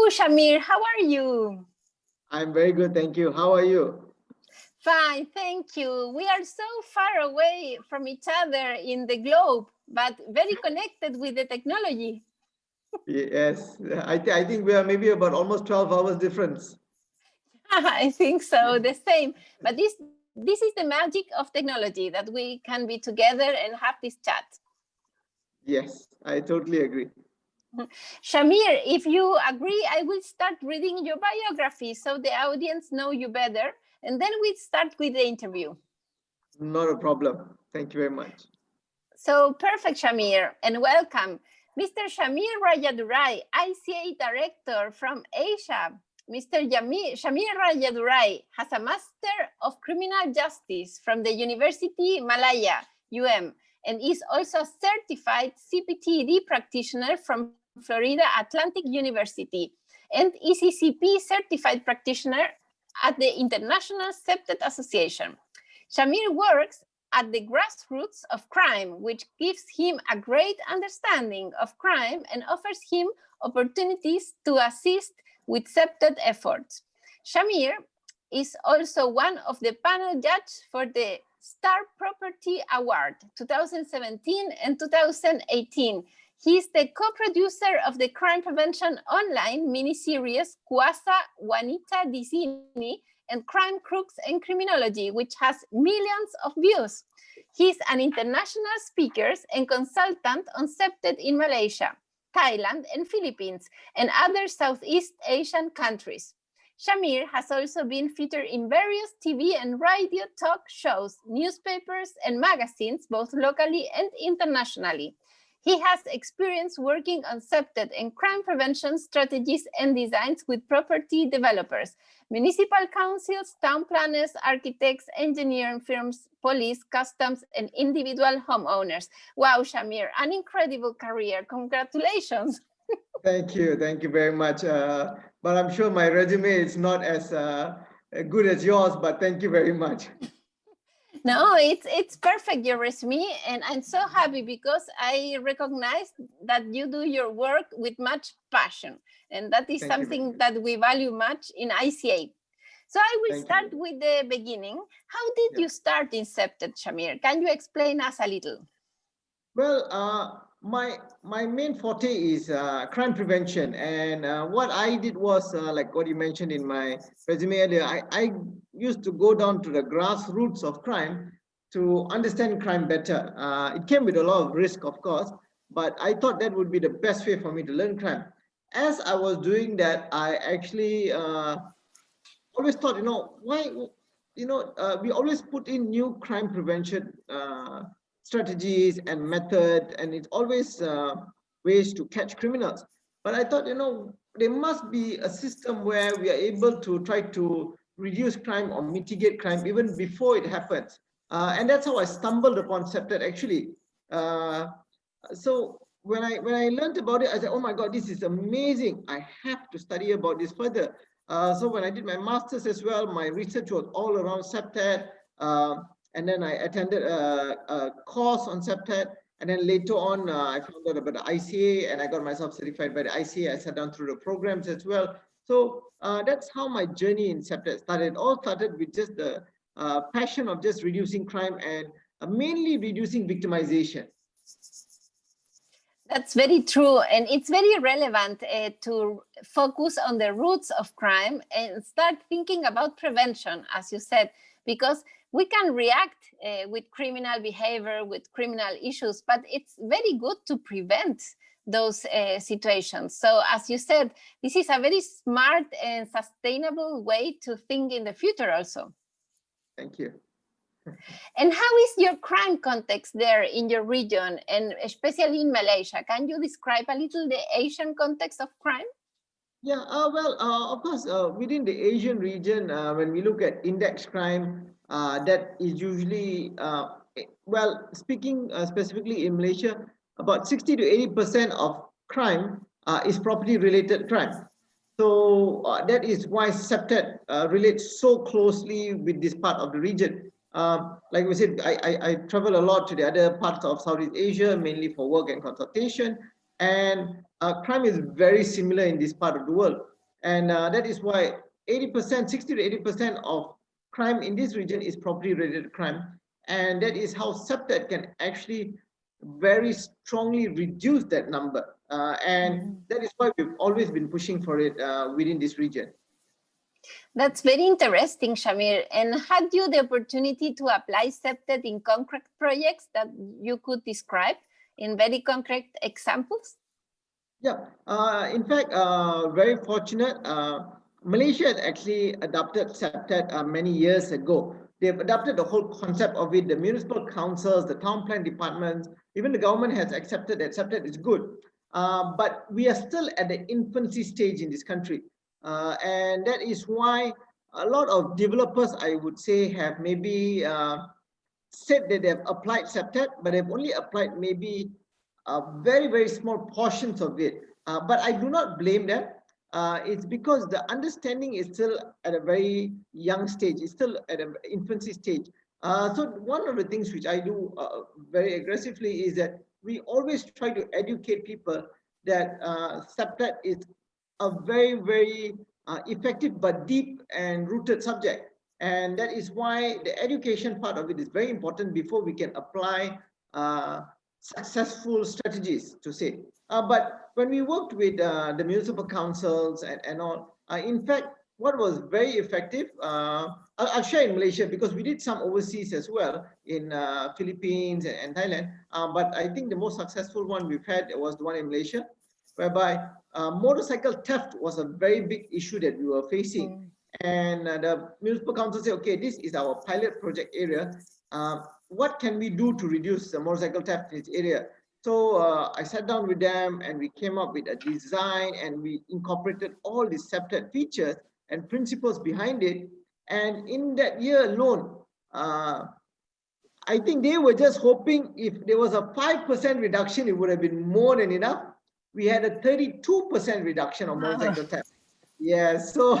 Shamir, how are you? I'm very good, thank you. How are you? Fine, thank you. We are so far away from each other in the globe, but very connected with the technology. Yes, I think we are maybe about almost 12 hours difference. I think so, the same. But this is the magic of technology, that we can be together and have this chat. Yes, I totally agree. Shamir, if you agree, I will start reading your biography so the audience know you better, and then we start with the interview. Not a problem. Thank you very much. So perfect, Shamir, and welcome. Mr. Shamir Rajadurai, ICA Director from Asia. Mr. Shamir Rajadurai has a Master of Criminal Justice from the University Malaya, and is also a certified CPTED practitioner from Florida Atlantic University and ECCP certified practitioner at the International CPTED Association. Shamir works at the grassroots of crime, which gives him a great understanding of crime and offers him opportunities to assist with CPTED efforts. Shamir is also one of the panel judges for the Star Property Award 2017 and 2018. He is the co-producer of the crime prevention online miniseries Kuasa Wanita di Sini and Crime, Crooks, and Criminology, which has millions of views. He's an international speaker and consultant on CPTED in Malaysia, Thailand, and Philippines, and other Southeast Asian countries. Shamir has also been featured in various TV and radio talk shows, newspapers, and magazines, both locally and internationally. He has experience working on CPTED and crime prevention strategies and designs with property developers, municipal councils, town planners, architects, engineering firms, police, customs, and individual homeowners. Wow, Shamir, an incredible career. Congratulations. Thank you very much. But I'm sure my resume is not as good as yours, but thank you very much. No, it's perfect, your resume, and I'm so happy because I recognize that you do your work with much passion, and that is something that we value much in ICA. So I will start with the beginning. How did you start in CPTED, Shamir? Can you explain us a little? Well, my main forte is crime prevention, and what I did was like what you mentioned in my resume earlier. I used to go down to the grassroots of crime to understand crime better. It came with a lot of risk, of course, but I thought that would be the best way for me to learn crime. As I was doing that, I actually always thought, we always put in new crime prevention strategies and method, and it's always ways to catch criminals. But I thought, there must be a system where we are able to try to reduce crime or mitigate crime even before it happens. And that's how I stumbled upon CPTED actually. So when I learned about it, I said, oh my God, this is amazing. I have to study about this further. So when I did my master's as well, my research was all around CPTED. And then I attended a course on CPTED. And then later on, I found out about the ICA, and I got myself certified by the ICA. I sat down through the programs as well. So that's how my journey in CPTED started. It all started with just the passion of just reducing crime and mainly reducing victimization. That's very true, and it's very relevant to focus on the roots of crime and start thinking about prevention, as you said, because we can react with criminal behavior, with criminal issues, but it's very good to prevent those situations. So as you said, this is a very smart and sustainable way to think in the future also. Thank you. And how is your crime context there in your region, and especially in Malaysia? Can you describe a little the Asian context of crime? Yeah, of course, within the Asian region, when we look at index crime, that is usually, speaking specifically in Malaysia, about 60 to 80% of crime is property-related crime. So that is why CPTED relates so closely with this part of the region. Like we said, I travel a lot to the other parts of Southeast Asia, mainly for work and consultation. And crime is very similar in this part of the world. And that is why 80%, 60 to 80% of crime in this region is property-related crime. And that is how CPTED can actually very strongly reduce that number. And that is why we've always been pushing for it within this region. That's very interesting, Shamir. And had you the opportunity to apply CPTED in concrete projects that you could describe in very concrete examples? Yeah, in fact, very fortunate. Malaysia had actually adopted CPTED many years ago. They've adopted the whole concept of it. The municipal councils, the town plan departments, even the government has accepted that CPTED is good. But we are still at the infancy stage in this country. And that is why a lot of developers, I would say, have maybe said that they've applied CPTED, but they've only applied maybe very, very small portions of it. But I do not blame them. It's because the understanding is still at a very young stage. It's still at an infancy stage. So one of the things which I do very aggressively is that we always try to educate people that CPTED is a very, very effective but deep and rooted subject. And that is why the education part of it is very important before we can apply successful strategies to say. But when we worked with the municipal councils and all, in fact, what was very effective, I'll share in Malaysia because we did some overseas as well in Philippines and Thailand. But I think the most successful one we've had was the one in Malaysia, whereby motorcycle theft was a very big issue that we were facing. And the municipal council said, okay, this is our pilot project area. What can we do to reduce the motorcycle theft in this area? So I sat down with them and we came up with a design and we incorporated all the CPTED features and principles behind it. And in that year alone, I think they were just hoping if there was a 5% reduction, it would have been more than enough. We had a 32% reduction of motorcycle theft. Yeah, so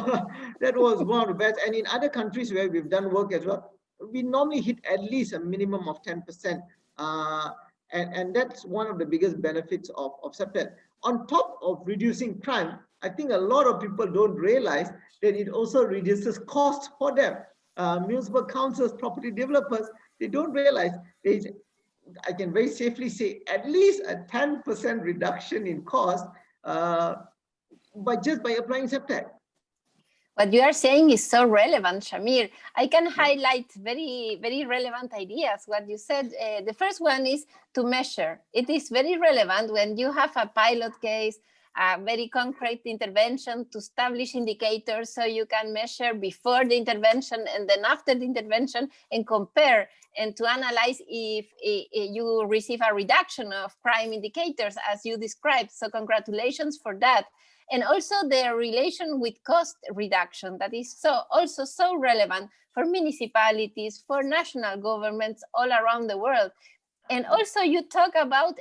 that was one of the best. And in other countries where we've done work as well, we normally hit at least a minimum of 10%. And that's one of the biggest benefits of CPTED. On top of reducing crime, I think a lot of people don't realize that it also reduces cost for them. Municipal councils, property developers, they don't realize I can very safely say at least a 10% reduction in cost just by applying CPTED. What you are saying is so relevant, Shamir. I can highlight very, very relevant ideas. What you said, the first one is to measure. It is very relevant when you have a pilot case, a very concrete intervention to establish indicators so you can measure before the intervention and then after the intervention and compare and to analyze if you receive a reduction of crime indicators as you described. So congratulations for that. And also the relation with cost reduction that is also so relevant for municipalities, for national governments all around the world. And also you talk about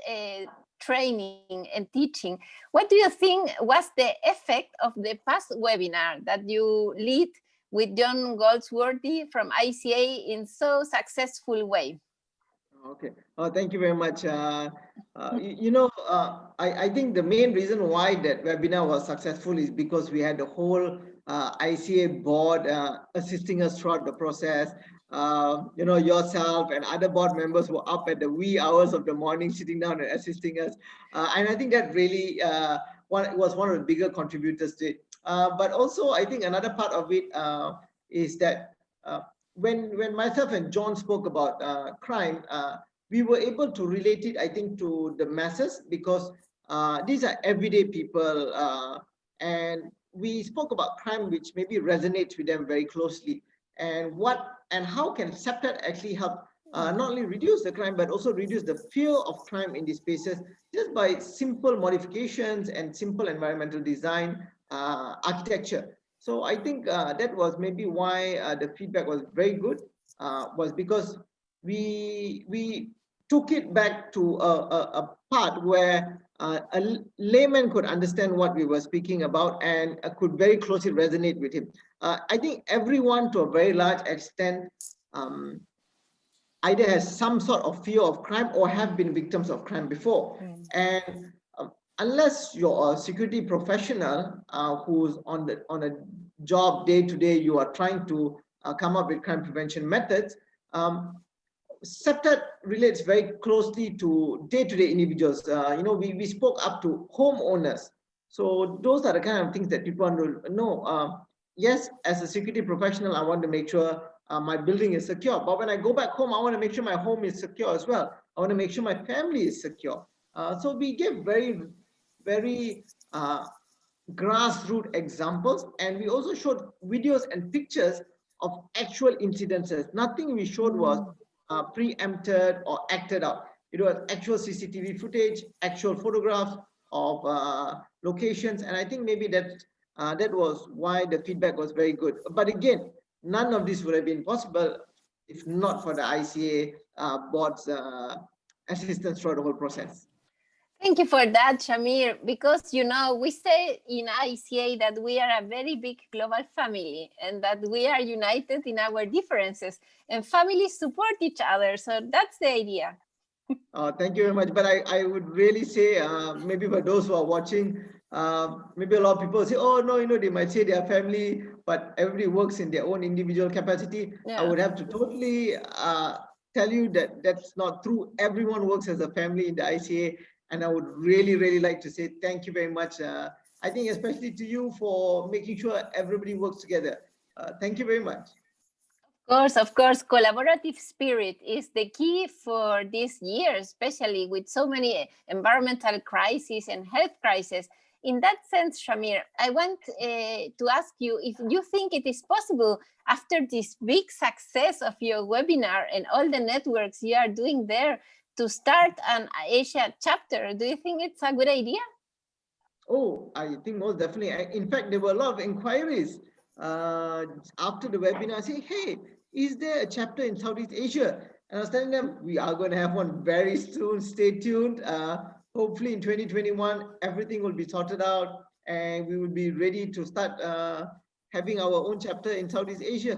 training and teaching. What do you think was the effect of the past webinar that you lead with John Goldsworthy from ICA in so successful way? Okay. Oh, thank you very much. I think the main reason why that webinar was successful is because we had the whole ICA board assisting us throughout the process. Yourself and other board members were up at the wee hours of the morning, sitting down and assisting us. And I think that really was one of the bigger contributors to it. But also, I think another part of it is that when myself and John spoke about crime, we were able to relate it, I think, to the masses because these are everyday people, and we spoke about crime which maybe resonates with them very closely. And how can CPTED actually help not only reduce the crime but also reduce the fear of crime in these spaces just by simple modifications and simple environmental design architecture. So I think that was maybe why the feedback was very good, was because we took it back to a part where a layman could understand what we were speaking about and could very closely resonate with him. I think everyone to a very large extent either has some sort of fear of crime or have been victims of crime before. And unless you're a security professional who's on a job day to day, you are trying to come up with crime prevention methods. CPTED relates very closely to day-to-day individuals. We spoke up to homeowners. So those are the kind of things that people want to know. Yes, as a security professional, I want to make sure my building is secure. But when I go back home, I want to make sure my home is secure as well. I want to make sure my family is secure. So we give very, very grassroots examples, and we also showed videos and pictures of actual incidences. Nothing we showed was preempted or acted out. It was actual CCTV footage, actual photographs of locations, and I think maybe that was why the feedback was very good. But again, none of this would have been possible if not for the ICA board's assistance throughout the whole process. Thank you for that, Shamir, because, we say in ICA that we are a very big global family and that we are united in our differences, and families support each other. So that's the idea. Thank you very much. But I would really say, maybe for those who are watching, maybe a lot of people say, oh, no, they might say they are family, but everybody works in their own individual capacity. Yeah. I would have to totally tell you that that's not true. Everyone works as a family in the ICA. And I would really, really like to say thank you very much. I think especially to you for making sure everybody works together. Thank you very much. Of course, collaborative spirit is the key for this year, especially with so many environmental crises and health crises. In that sense, Shamir, I want to ask you if you think it is possible, after this big success of your webinar and all the networks you are doing there, to start an Asia chapter. Do you think it's a good idea? Oh, I think most definitely. In fact, there were a lot of inquiries after the webinar saying, hey, is there a chapter in Southeast Asia? And I was telling them, we are going to have one very soon. Stay tuned. Hopefully in 2021, everything will be sorted out and we will be ready to start having our own chapter in Southeast Asia.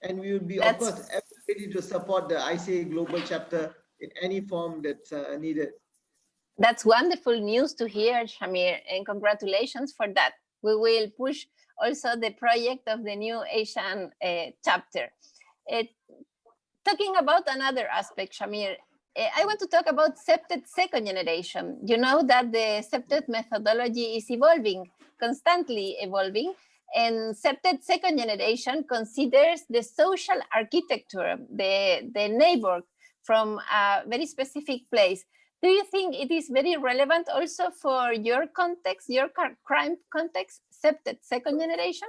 And we will be, of course, ready to support the ICA Global chapter in any form that's needed. That's wonderful news to hear, Shamir, and congratulations for that. We will push also the project of the new Asian chapter. Talking about another aspect, Shamir, I want to talk about CPTED second generation. You know that the CPTED methodology is evolving, constantly evolving, and CPTED second generation considers the social architecture, the neighbor from a very specific place. Do you think it is very relevant also for your context, your crime context, CPTED second generation?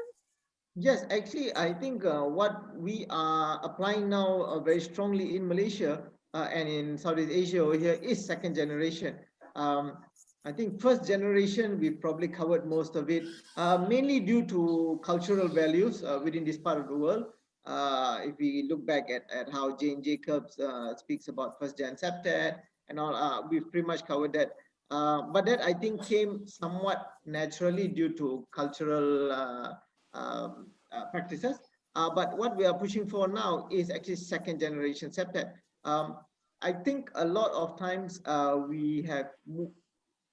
Yes, actually, I think what we are applying now very strongly in Malaysia and in Southeast Asia over here is second generation. I think first generation, we've probably covered most of it, mainly due to cultural values within this part of the world. If we look back at how Jane Jacobs speaks about first gen CPTED and all, we've pretty much covered that. But that I think came somewhat naturally due to cultural practices. But what we are pushing for now is actually second generation CPTED. I think a lot of times we have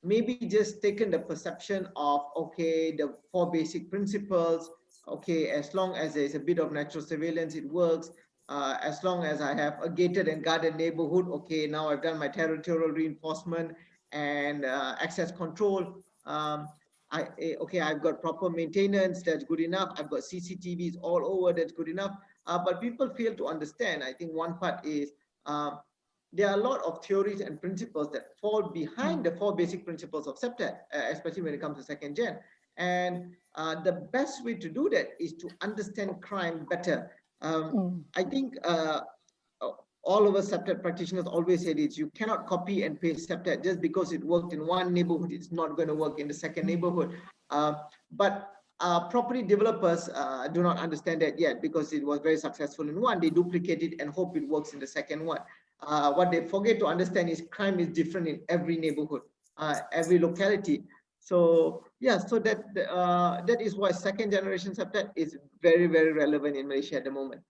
maybe just taken the perception of, okay, the 4 basic principles, okay, as long as there's a bit of natural surveillance, it works. As long as I have a gated and guarded neighborhood, okay, now I've done my territorial reinforcement and access control. Okay, I've got proper maintenance, that's good enough. I've got CCTVs all over, that's good enough. But people fail to understand. I think one part is there are a lot of theories and principles that fall behind the 4 basic principles of CPTED, especially when it comes to second gen. And the best way to do that is to understand crime better. I think all of us CPTED practitioners always say this: you cannot copy and paste CPTED. Just because it worked in one neighborhood, it's not going to work in the second neighborhood. But property developers do not understand that yet, because it was very successful in one. They duplicate it and hope it works in the second one. What they forget to understand is crime is different in every neighborhood, every locality. So yeah, so that is why second generation CPTED is very, very relevant in Malaysia at the moment.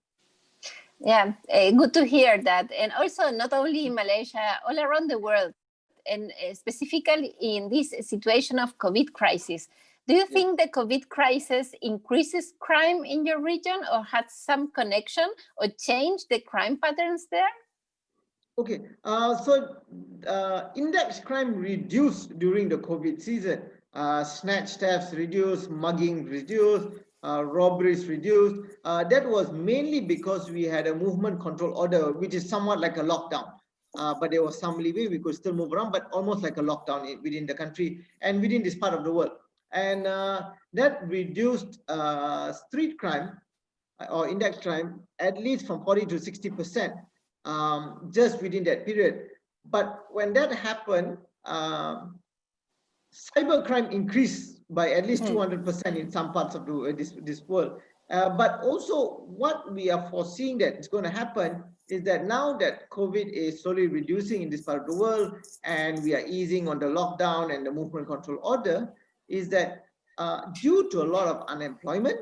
Yeah, good to hear that. And also not only in Malaysia, all around the world, and specifically in this situation of COVID crisis. Do you think the COVID crisis increases crime in your region, or had some connection or changed the crime patterns there? Okay, index crime reduced during the COVID season. Snatch thefts reduced, mugging reduced, robberies reduced. That was mainly because we had a movement control order, which is somewhat like a lockdown. But there was some leeway, we could still move around, but almost like a lockdown within the country and within this part of the world. And that reduced street crime or index crime at least from 40 to 60%. Just within that period. But when that happened, cybercrime increased by at least 200% in some parts of this world. But also what we are foreseeing that is going to happen is that now that COVID is slowly reducing in this part of the world and we are easing on the lockdown and the movement control order, is that due to a lot of unemployment,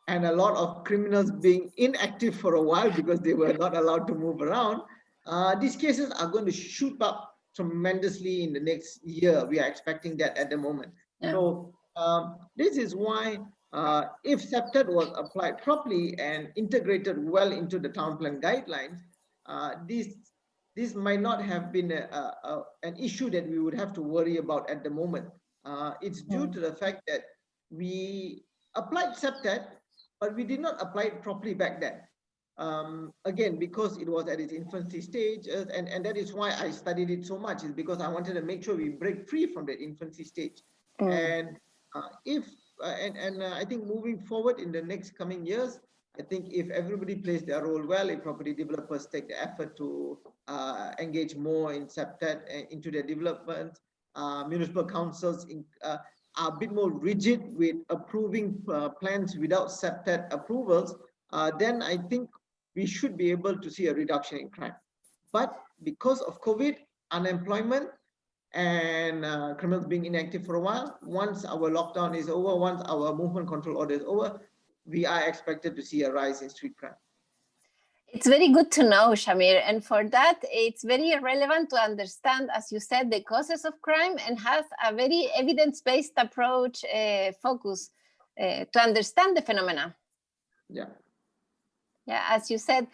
and a lot of criminals being inactive for a while because they were not allowed to move around, these cases are going to shoot up tremendously in the next year. We are expecting that at the moment. So this is why if CPTED was applied properly and integrated well into the town plan guidelines, this might not have been an issue that we would have to worry about at the moment. It's due to the fact that we applied CPTED, but we did not apply it properly back then. Again, because it was at its infancy stage, and that is why I studied it so much, is because I wanted to make sure we break free from that infancy stage. And I think moving forward in the next coming years, I think if everybody plays their role well, if property developers take the effort to engage more in CPTED into their development, municipal councils are a bit more rigid with approving plans without CPTED approvals, then I think we should be able to see a reduction in crime. But because of COVID, unemployment, and criminals being inactive for a while, once our lockdown is over, once our movement control order is over, we are expected to see a rise in street crime. It's very good to know, Shamir. And for that, it's very relevant to understand, as you said, the causes of crime and have a very evidence-based approach focus to understand the phenomena. Yeah. Yeah, as you said,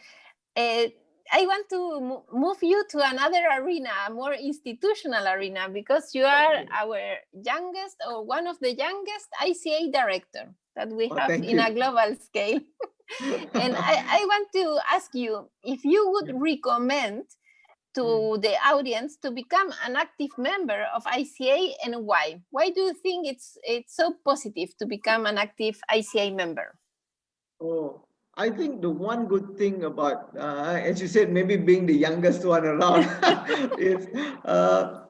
I want to move you to another arena, a more institutional arena, because you are our youngest or one of the youngest ICA director that we have in a global scale. And I want to ask you if you would recommend to the audience to become an active member of ICA, and why? Why do you think it's so positive to become an active ICA member? Oh, I think the one good thing about, as you said, maybe being the youngest one around is,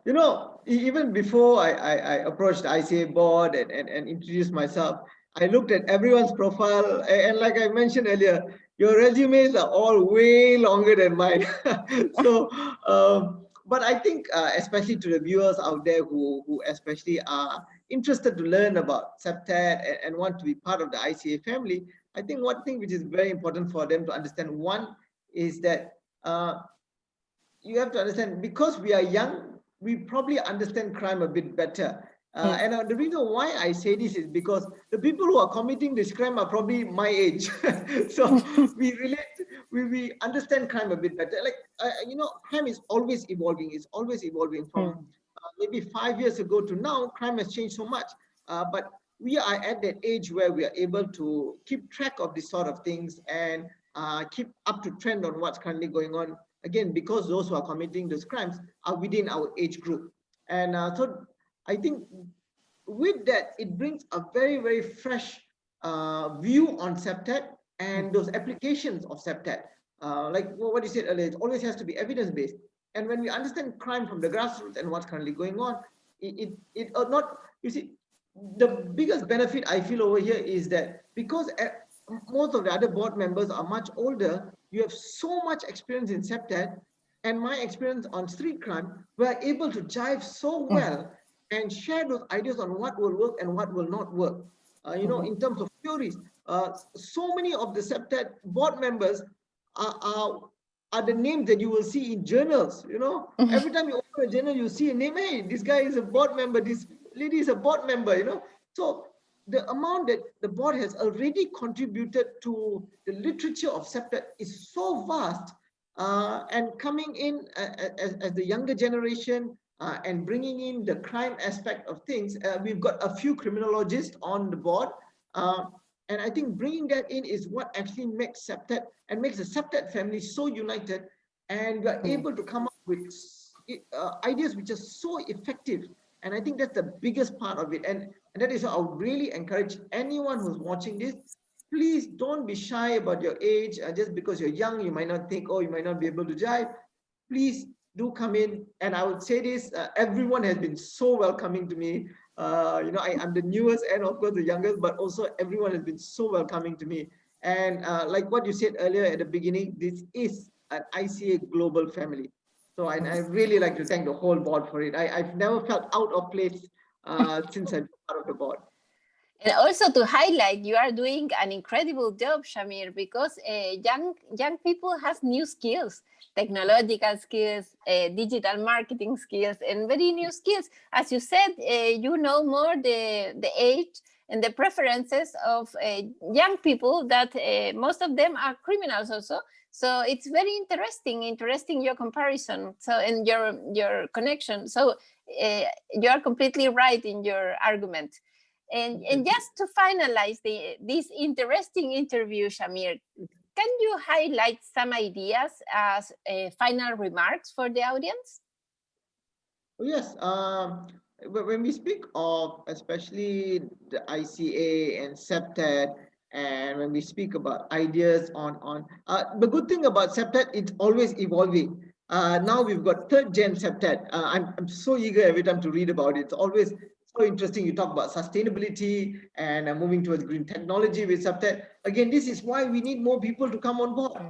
you know, even before I approached the ICA board and introduced myself, I looked at everyone's profile, and like I mentioned earlier, your resumes are all way longer than mine. So, but I think, especially to the viewers out there who especially are interested to learn about CPTED and want to be part of the ICA family, I think one thing which is very important for them to understand, one is that you have to understand, because we are young, we probably understand crime a bit better. And the reason why I say this is because the people who are committing this crime are probably my age. So we understand crime a bit better. Like, you know, crime is always evolving. It's always evolving from maybe 5 years ago to now. Crime has changed so much. But we are at that age where we are able to keep track of this sort of things and keep up to trend on what's currently going on. Again, because those who are committing those crimes are within our age group. And so I think with that, it brings a very, very fresh view on CPTED and those applications of CPTED. Like what you said earlier, it always has to be evidence-based. And when we understand crime from the grassroots and what's currently going on, you see, the biggest benefit I feel over here is that because most of the other board members are much older, you have so much experience in CPTED, and my experience on street crime, we're able to jive so well and share those ideas on what will work and what will not work. You know, in terms of theories, so many of the CPTED board members are are the names that you will see in journals. You know, every time you open a journal, you see a name. Hey, this guy is a board member. This lady is a board member. You know, so the amount that the board has already contributed to the literature of CPTED is so vast, and coming in as the younger generation, and bringing in the crime aspect of things. We've got a few criminologists on the board, and I think bringing that in is what actually makes CPTED and makes the CPTED family so united, and we are able to come up with ideas which are so effective. And I think that's the biggest part of it. And that is, I would really encourage anyone who's watching this, please don't be shy about your age. Just because you're young, you might not think, oh, you might not be able to jive. Please do come in. And I would say this, everyone has been so welcoming to me. You know, I'm the newest and of course the youngest, but also everyone has been so welcoming to me. And like what you said earlier at the beginning, this is an ICA global family. So I really like to thank the whole board for it. I've never felt out of place since I've been part of the board. And also to highlight, you are doing an incredible job, Shamir, because young people have new skills, technological skills, digital marketing skills, and very new skills. As you said, you know more the age and the preferences of young people that most of them are criminals also. So it's very interesting your comparison. So and your connection. So you are completely right in your argument. And just to finalize this interesting interview, Shamir, can you highlight some ideas as final remarks for the audience? Oh, yes. When we speak of especially the ICA and CPTED, and when we speak about ideas on the good thing about CPTED, it's always evolving. Now we've got third gen CPTED. I'm so eager every time to read about it. It's always so interesting. You talk about sustainability and moving towards green technology with CPTED. Again, this is why we need more people to come on board.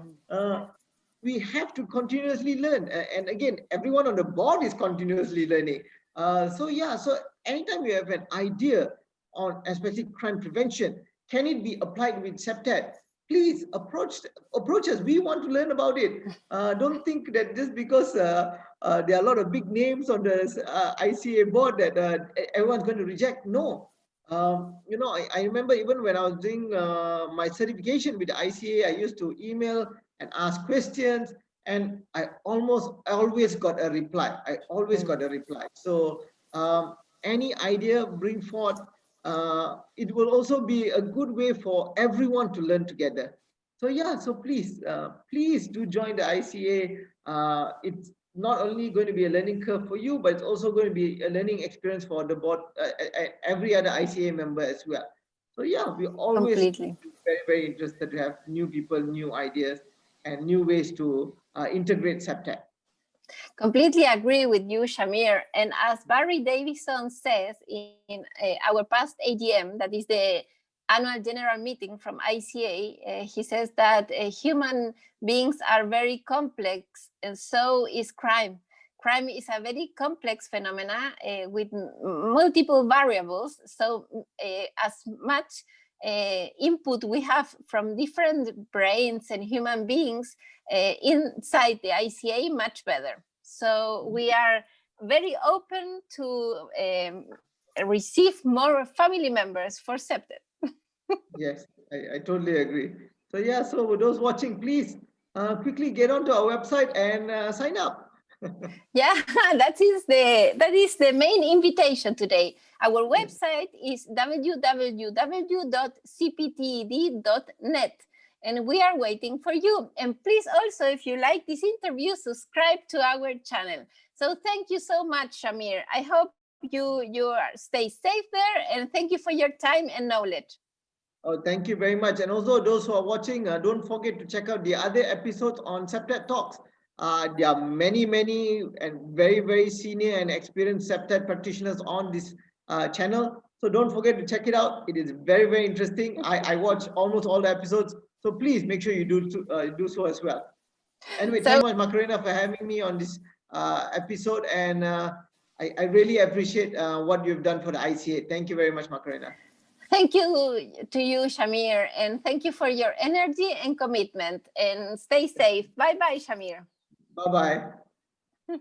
We have to continuously learn. And again, everyone on the board is continuously learning. So yeah, so anytime you have an idea on especially crime prevention, can it be applied with CPTED? Please approach us. We want to learn about it. Don't think that just because there are a lot of big names on the ICA board that everyone's going to reject. No. You know, I remember even when I was doing my certification with the ICA, I used to email and ask questions, and I always got a reply. Got a reply. So any idea, bring forth. It will also be a good way for everyone to learn together. So yeah, so please do join the ICA. It's not only going to be a learning curve for you, but it's also going to be a learning experience for the board, every other ICA member as well. So yeah, we're always very, very interested to have new people, new ideas, and new ways to integrate CPTED. Completely agree with you, Shamir. And as Barry Davison says in our past AGM, that is the annual general meeting from ICA, he says that human beings are very complex, and so is crime. Crime is a very complex phenomena with multiple variables. So as much input we have from different brains and human beings inside the ICA, much better. So we are very open to receive more family members for CPTED. Yes, I totally agree. So yeah, so for those watching, please quickly get onto our website and sign up. Yeah, that is the main invitation today. Our website is www.cpted.net, and we are waiting for you. And please also, if you like this interview, subscribe to our channel. So thank you so much, Shamir. I hope you stay safe there, and thank you for your time and knowledge. Oh, thank you very much. And also those who are watching, don't forget to check out the other episodes on CPTED Talks. There are many and very, very senior and experienced CPTED practitioners on this channel. So don't forget to check it out. It is very, very interesting. I watch almost all the episodes. So please make sure you do so as well. Anyway, thank you much, Macarena, for having me on this episode. And I really appreciate what you've done for the ICA. Thank you very much, Macarena. Thank you to you, Shamir, and thank you for your energy and commitment. And stay safe. Bye-bye, Shamir. Bye-bye.